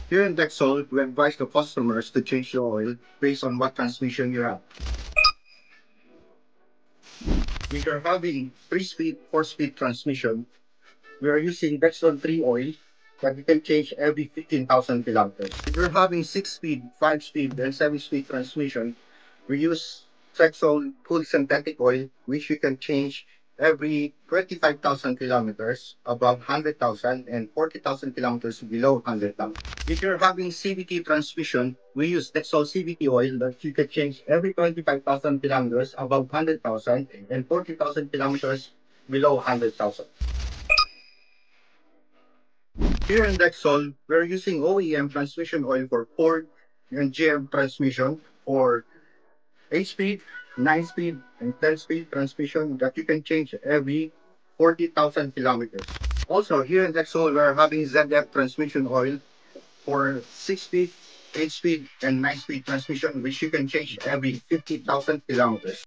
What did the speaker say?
Here in Dexol, we advise the customers to change the oil based on what transmission you have. If you're having 3-speed, 4-speed transmission, we are using Dexol 3 oil that you can change every 15,000 kilometers. If you're having 6-speed, 5-speed, and 7-speed transmission, we use Dexol full synthetic oil, which you can change every 25,000 kilometers above 100,000 and 40,000 kilometers below 100,000. If you're having CVT transmission, we use Dexol CVT oil that you can change every 25,000 kilometers above 100,000 and 40,000 kilometers below 100,000. Here in Dexol, we're using OEM transmission oil for Ford and GM transmission for 8-speed, 9-speed, and 10-speed transmission that you can change every 40,000 kilometers. Also, here in Dexol, we're having ZF transmission oil for 6-speed, 8-speed, and 9-speed transmission, which you can change every 50,000 kilometers.